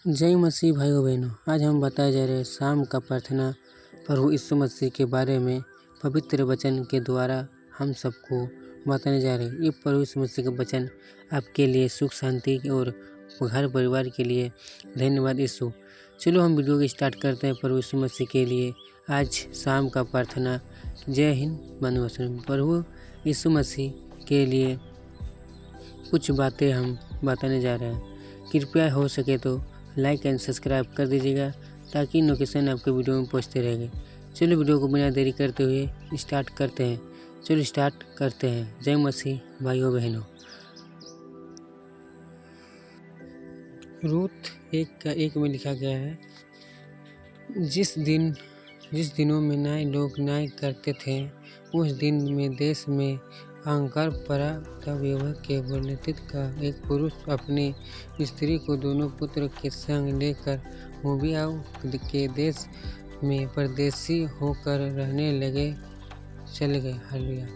जय मसीह भाइयों बहनों, आज हम बताए जा रहे हैं शाम का प्रार्थना प्रभु यीशु मसीह के बारे में पवित्र वचन के द्वारा हम सबको बताने जा रहे हैं। ये प्रभु यीशु मसीह का वचन आपके लिए सुख शांति और घर परिवार के लिए धन्यवाद यीशु। चलो हम वीडियो को स्टार्ट करते हैं। प्रभु यीशु मसीह के लिए आज शाम का प्रार्थना। जय हिंद बंधुवचन। प्रभु यीशु मसीह के लिए कुछ बातें हम बताने जा रहे हैं। कृपया हो सके तो लाइक एंड सब्सक्राइब कर दीजिएगा ताकि नोटिफिकेशन आपके वीडियो में पहुंचते रहेंगे। चलो वीडियो को बिना देरी करते हुए स्टार्ट करते हैं। चलो स्टार्ट करते हैं। जय मसीह भाइयों बहनों। रूत 1:1 में लिखा गया है, जिस दिनों में न्याय लोग न्याय करते थे, उस दिन में देश में अहंकार पड़ा। तब यहोवा के नेतृत्व का एक पुरुष अपनी स्त्री को दोनों पुत्र के संग लेकर मोआब के देश में परदेशी होकर रहने चले गए। हालेलुया।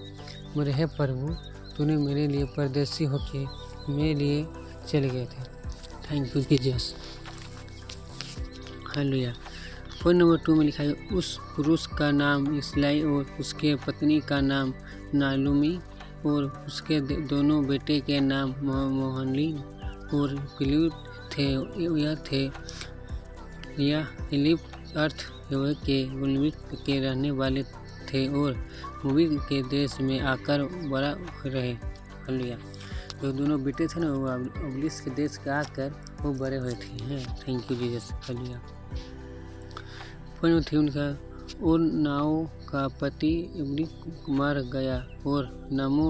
मेरे हे प्रभु, तूने मेरे लिए परदेशी होके मेरे लिए चले गए थे। Thank you Jesus. Hallelujah. Point number 2 में लिखा है, उस पुरुष का नाम इसलाई और उसके पत्नी का नाम नालुमी और उसके दोनों बेटे के नाम मोहनली और पिलूत थे। यह थे यह एलिफ अर्थ यहोवा के गुलमित के रहने वाले थे और मोआब के देश में आकर बड़ा रहे। हालेलुया। जो दोनों बेटे थे ना, वो अबलिस के देश के आकर वो बड़े हुए थे। Thank you Jesus. Hallelujah. Point 3 उनका, और नाओ का पति इब्लिक मर गया और नामो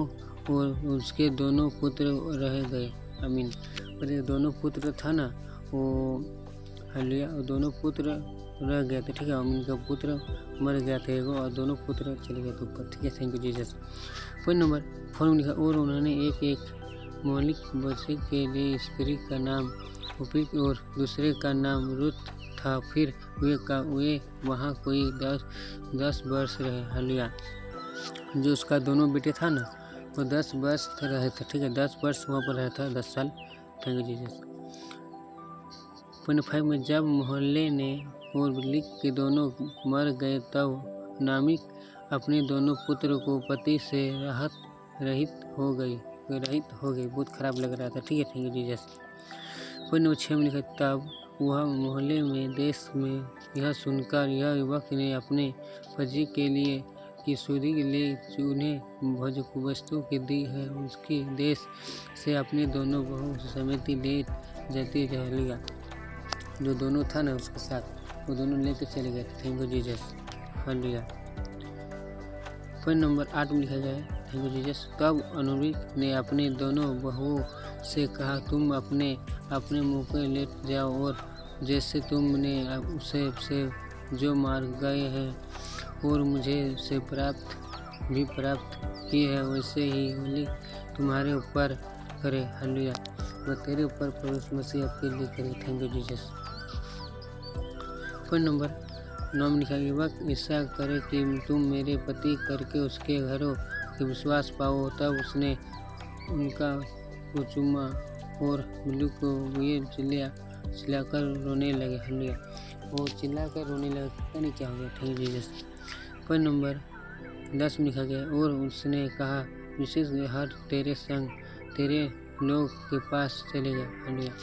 और उसके दोनों पुत्र रह गए। आमीन। और ये दोनों पुत्र था ना, वो हालेलुया, दोनों पुत्र रह गए थे। ठीक है, उनका पुत्र मर गया था और दोनों पुत्र चले गए थे ऊपर। ठीक है, thank you Jesus. Point number 4 में लिखा, और उन्होंने एक मौलिक बच्चे के लिए स्त्री का नाम उपिक और दूसरे का नाम रुत था। फिर वे वहाँ कोई 10 वर्ष रहे। हालेलुया। जो उसका दोनों बेटे था ना, वो 10 वर्ष रहे थे। ठीक है, 10 वर्ष वहाँ पर रहा था, 10 साल। Thank you Jesus. पॉइंट 5 में, जब मोहल्ले ने और बिल्ली के दोनों मर गए, तब नामिक अपने दोनों पुत्र को पति से रहित हो गई। बहुत खराब लग रहा था। ठीक है, thank you Jesus. Point number 6 में लिखा, तब वह मोहल्ले में देश में यह सुनकर यह युवक ने अपने पति के लिए की सुधी ले उन्हें भोजवस्तु की दी है, उसके देश से अपनी दोनों बहू समेत ले जाती रह। जो दोनों था ना उसके साथ, वो दोनों लेकर चले गए। Thank you Jesus. Hallelujah. Point number 8 में लिखा गया है, थैंक यू जीसस। तब अनुरिक ने अपने दोनों बहुओं से कहा, तुम अपने मुँह पे लेट जाओ और जैसे तुमने उसे से जो मार गए हैं और मुझे से प्राप्त की है, वैसे ही मालिक तुम्हारे ऊपर करे। हालेलुया। वह तेरे ऊपर प्रभु मसीह आपके लिए करे। Thank you Jesus. Point number 9 में लिखा, युवक ऐसा करे कि तुम मेरे पति करके उसके घरों के विश्वास पाओ। तब उसने उनका को चूमा और बिल्लू को ये चिल्लाकर रोने लगे। हालेलुया। वो चिल्लाकर रोने लगे, पता नहीं क्या हो गया। Thank you Jesus. Point number 10 में लिखा गया, और उसने कहा, विशेष हर तेरे संग तेरे लोग के पास चलेगा। हालेलुया।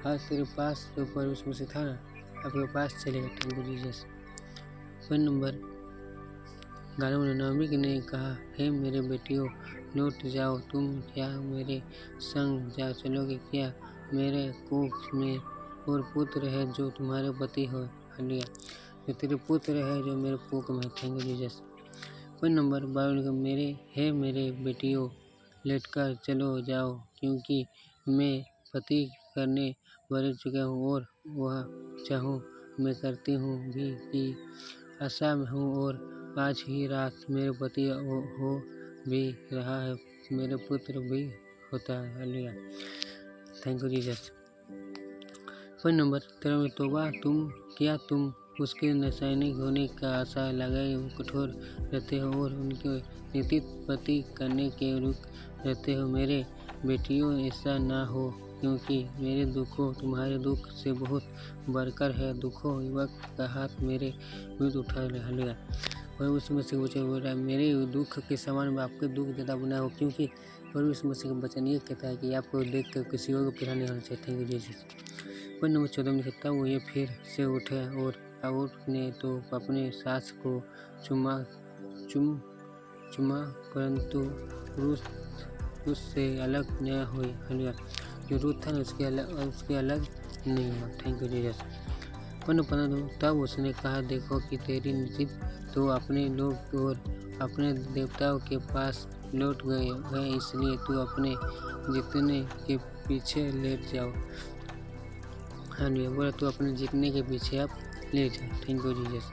हर तेरे पास जो परमेश्वर मसीह था ना, आपके पास चलेगा। Thank you Jesus. Point number 11 में नामिक ने कहा, हे मेरे बेटियों, लौट जाओ। तुम क्या मेरे संग जा चलोगे? क्या मेरे कोख में और पुत्र है जो तुम्हारे पति हो? हालेलुया। जो तेरे पुत्र है जो मेरे कोख में। Thank you Jesus. Point number 12, मेरे बेटियों, लेटकर चलो जाओ, क्योंकि मैं पति करने बढ़ चुका हूँ और वह चाहूँ मैं करती हूँ भी की आशा में हूँ, और आज ही रात मेरे पति हो भी रहा है, मेरे पुत्र भी होता है। Hallelujah. Thank you Jesus. Point number 13 में, तोबा तुम उसके नसैनिक होने का आशा लगाए कठोर रहते हो और उनके नीति पति करने के रुक रहते हो। मेरे बेटियों, ऐसा ना हो क्योंकि मेरे दुखों तुम्हारे दुख से बहुत बढ़कर है। दुखों युवक का हाथ मेरे विरुद्ध उठा लिया। प्रभु यीशु मसीह को बोल रहा है, मेरे दुख के समान आपके दुख ज़्यादा बुना हो, क्योंकि प्रभु यीशु मसीह का वचन ये कहता है कि आपको देख कर किसी और को पीड़ा नहीं होना चाहिए। Thank you Jesus. Point number 14 में कहता है, वो ये फिर से उठे और ने तो अपने सास को चुमा परंतु रूथ उससे अलग न हुई। हालेलुया। जो रूथ था ना उसके अलग नहीं हुआ। Thank you Jesus. तब उसने कहा, देखो कि तेरी नीति तो अपने लोग और अपने देवताओं के पास लौट गए, इसलिए तू अपने जीतने के पीछे लेट जाओ। हालेलुया। बोला तू अपने जीतने के पीछे आप लेट जाओ। Thank you Jesus.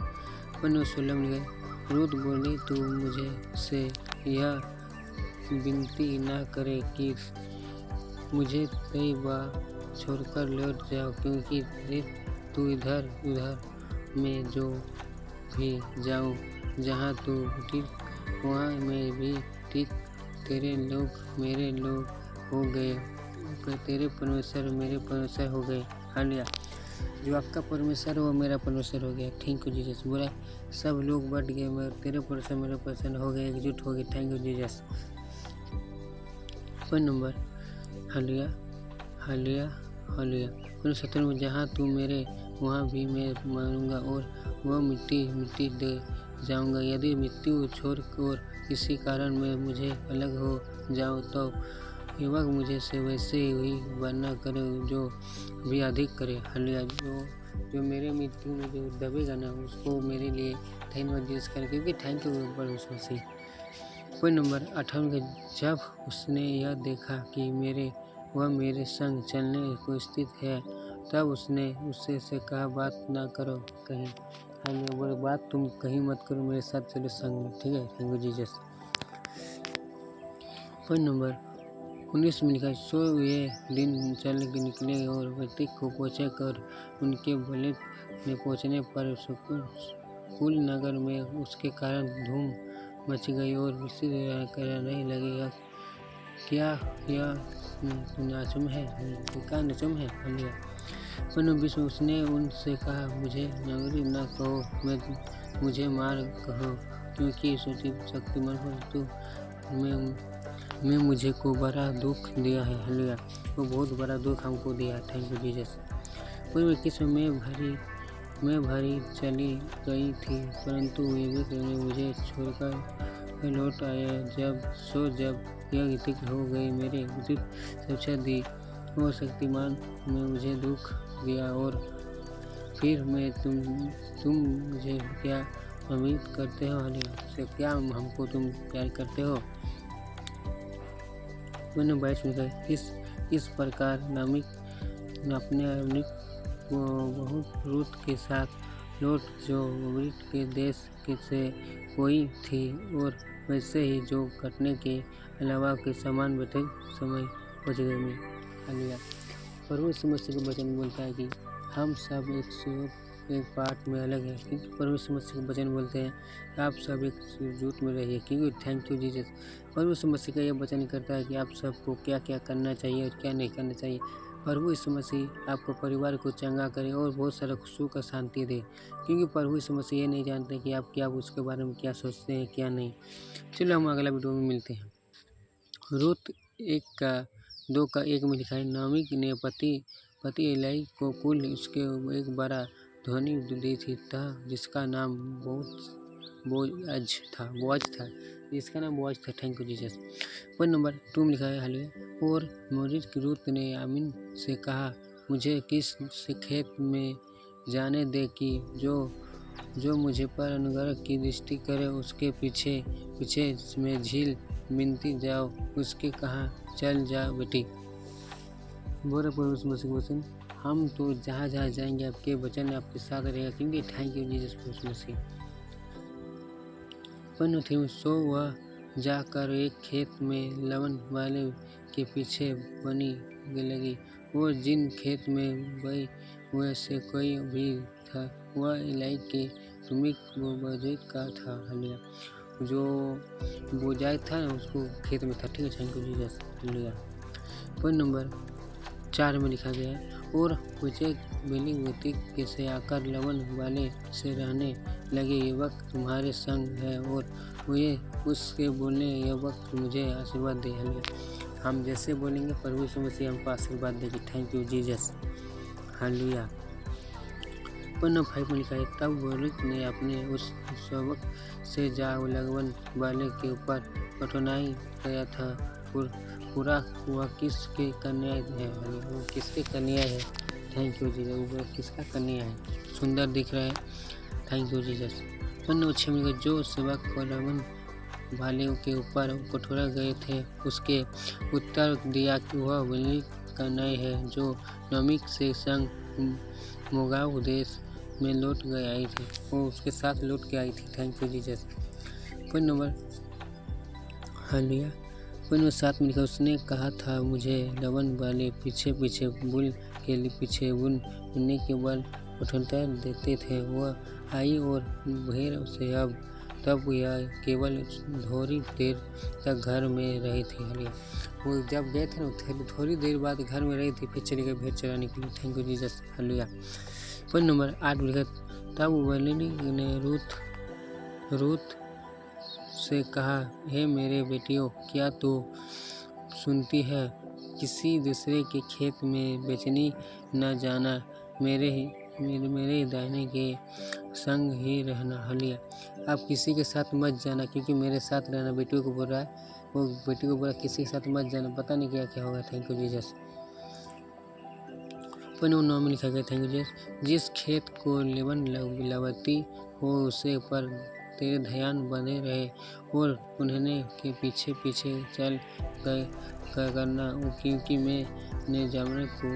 16 में रूथ बोली, तू मुझे से यह विनती न करे कि मुझे कई बार छोड़कर लौट जाओ, क्योंकि तू इधर उधर में जो भी जाऊं जहाँ तू ठीक वहाँ मैं भी ठीक। तेरे लोग मेरे लोग हो गए, तेरे परमेश्वर मेरे परमेश्वर हो गए। हालेलुया। जो आपका परमेश्वर वो मेरा परमेश्वर हो गया। Thank you Jesus. बोला सब लोग बढ़ गए, तेरे परमेश्वर मेरे परमेश्वर हो गए, एकजुट हो गए। Thank you Jesus. Point number hallelujah hallelujah hallelujah. 17 में जहाँ तू मेरे वहाँ भी मैं मारूंगा और वह मिट्टी दे जाऊंगा। यदि मृत्यु छोड़ और किसी कारण में मुझे अलग हो जाऊं तो युवक मुझे से वैसे ही वर्णना करे जो भी अधिक करे। हालेलुया। जो मेरे मृत्यु में जो दबेगा ना उसको मेरे लिए धन्यवाद जीसस करे, क्योंकि थैंक यू पर उसमें से। पॉइंट नंबर 18 में जब उसने यह देखा कि वह मेरे संग चलने को स्थित है, तब उसने उससे कहा, बात ना करो कहीं। हमें वो बात तुम कहीं मत करो, मेरे साथ चलो संग में। ठीक है। Thank you Jesus. Point number 19 में लिखा, सो ये दिन चल के निकले और व्यक्ति को पहुँचे कर उनके बले में पहुँचने पर कुल नगर में उसके कारण धूम मच गई और करने लगे, क्या यह नाचुम है, क्या नचुम है। हालेलुया। 20 में उसने उनसे कहा, मुझे नगरी न कहो, मुझे मार कहो, क्योंकि शक्तिमान हो तो मैं मुझे को बड़ा दुख दिया है। हालेलुया। वो बहुत बड़ा दुख हमको दिया है। Thank you Jesus. 21 में मैं भरी चली गई थी, परंतु ने मुझे छोड़कर लौट आया। जब यह गीतिक हो गई, मेरे उचित शिक्षा दी और शक्तिमान में मुझे दुख दिया, और फिर मैं तुम मुझे क्या उम्मीद करते हो। हालेलुया। से क्या हमको तुम प्यार करते हो। 22 में कहा, इस प्रकार नामिक अपने को बहुत रूथ के साथ लौट जो अमरीक के देश से कोई थी, और वैसे ही जो कटने के अलावा के समान बैठे समय बच गए में। हालेलुया। प्रभु यीशु मसीह का वचन बोलता है कि हम सब एक पार्ट में अलग है, क्योंकि प्रभु यीशु मसीह का वचन बोलते हैं आप सब एकजुट में रहिए। क्योंकि थैंक यू जीसस। प्रभु यीशु मसीह का यह वचन करता है कि आप सबको क्या क्या करना चाहिए और क्या नहीं करना चाहिए। प्रभु यीशु मसीह आपको परिवार को चंगा करे और बहुत सारा सुख और शांति दे, क्योंकि प्रभु यीशु मसीह ये नहीं जानते कि आप क्या उसके बारे में क्या सोचते हैं क्या नहीं। चलो हम अगला वीडियो में मिलते हैं। रूथ 1:2 में लिखा है, नामिक ने पति एलाई को कुल उसके एक बड़ा ध्वनि दी थी, जिसका नाम बोअज था, जिसका नाम बोअज था। Thank you Jesus. Point number 2 में लिखा है, हालेलुया। और मोरिस की रूथ ने आमीन से कहा, मुझे किस से खेत में जाने दे कि जो मुझे पर अनुग्रह की दृष्टि करे, उसके पीछे में झील बिनती जाओ, उसके कहा चल जा बेटी। बोरा परमेश्वर मसीह वचन, हम तो जहाँ जाएंगे आपके वचन आपके साथ रहेगा, क्योंकि थैंक यू जीसस परमेश्वर मसीह। पन्नू सो वह जाकर एक खेत में लवन वाले के पीछे बनी लगी, और जिन खेत में बई हुए से कोई भी था वह एलाई के तुमिक बोजाई का था। हालेलुया। जो बोजाई था उसको खेत में था। ठीक है। Thank you Jesus. Hallelujah. Point number 4 में लिखा गया है। और पूछे बिली व्यक्ति कैसे आकर लवन वाले से रहने लगे, ये वक्त तुम्हारे संग है और मुझे उसके बोलने ये वक्त मुझे आशीर्वाद दे। हालेलुया। हम जैसे बोलेंगे प्रभु यीशु मसीह हमको आशीर्वाद देगी। Thank you Jesus. हालेलुया। 5 में लिखा है, तब बुरुक ने अपने उस सेवक से जा लगवन वाले के ऊपर कठिनाई गया था। पूरा हुआ किसके कन्या है? वो किसके कन्या है? Thank you Jesus. वो किसका कन्या है? सुंदर दिख रहा है। Thank you Jesus. 6 में जो सेवक लगवन वाले के ऊपर कठोरा गए थे उसके उत्तर दिया कि वह बिली कन्या है जो नमिक से संग मोगाव देश में लौट गई आई थी। वो उसके साथ लौट के आई थी। Thank you Jesus. Point number hallelujah. Point number 7 में लिखा, उसने कहा था मुझे लवन वाले पीछे पीछे बुल के लिए पीछे बुनने के बल उठनता देते थे। वह आई और भेड़ से तब यह केवल थोड़ी देर तक घर में रही थी। हालेलुया। वो जब गए थे ना थोड़ी देर बाद घर में रही थी, फिर चली गई भेड़ चराने के लिए। Thank you Jesus. Hallelujah. Point number 8 में लिखा, तब वलीनी ने रूत से कहा, हे मेरे बेटियों, क्या तू सुनती है? किसी दूसरे के खेत में बेचनी न जाना, मेरे दाहिने के संग ही रहना। हालेलुया। आप किसी के साथ मत जाना, क्योंकि मेरे साथ रहना। बेटियों को बोल रहा है, वो बेटियों को बोला किसी के साथ मत जाना, पता नहीं क्या क्या होगा। Thank you Jesus. 9 में लिखा गया, थैंक यू जीसस। जिस खेत को लेवन लवती हो उसे पर तेरे ध्यान बने रहे और उन्हें के पीछे पीछे चल गए करना, क्योंकि मैंने जानवर को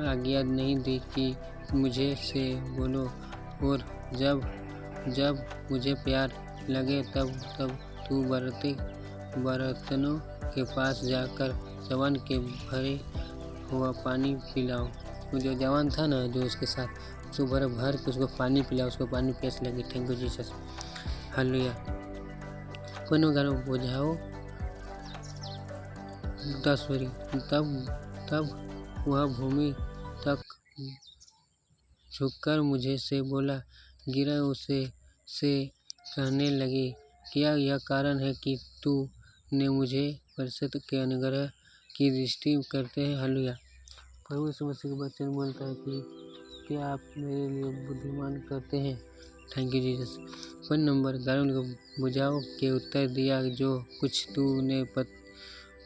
आज्ञा नहीं दी कि मुझे से बोलो, और जब मुझे प्यार लगे तब तू बर्तनों के पास जाकर जवान के भरे हुआ पानी पिलाओ। वो जो जवान था ना, जो उसके साथ, उसको भर के उसको पानी पिलाओ, उसको पानी प्यास लगी। Thank you Jesus. हालेलुया। बुझाओ 10 तब वह भूमि तक झुककर मुझे से बोला, गिरा उसे से कहने लगी, क्या यह कारण है कि तू ने मुझे परिषद के अनुग्रह की दृष्टि करते हैं? हालेलुया। प्रभु यीशु मसीह का वचन बोलता है कि क्या आप मेरे लिए बुद्धिमान करते हैं? Thank you Jesus. Point number 11 को बुझाओ के उत्तर दिया, जो कुछ तूने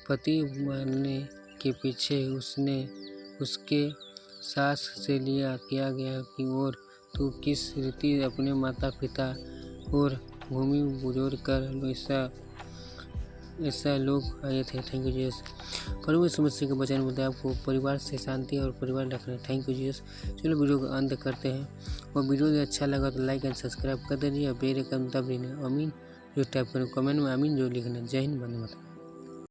पति मारने के पीछे उसके सास से लिया किया गया कि, और तू किस रीति अपने माता पिता और भूमि बुझोड़ कर ऐसा लोग आए थे। Thank you Jesus. प्रभु यीशु मसीह के वचन बोलते हैं आपको परिवार से शांति और परिवार रखना। Thank you Jesus. चलो वीडियो को अंत करते हैं, और वीडियो यदि अच्छा लगा तो लाइक एंड सब्सक्राइब कर दीजिए। बेल आइकन दबा देना। आमीन जो टाइप करें कमेंट में आमीन जो लिखना। जय हिंद, वंदे मातरम।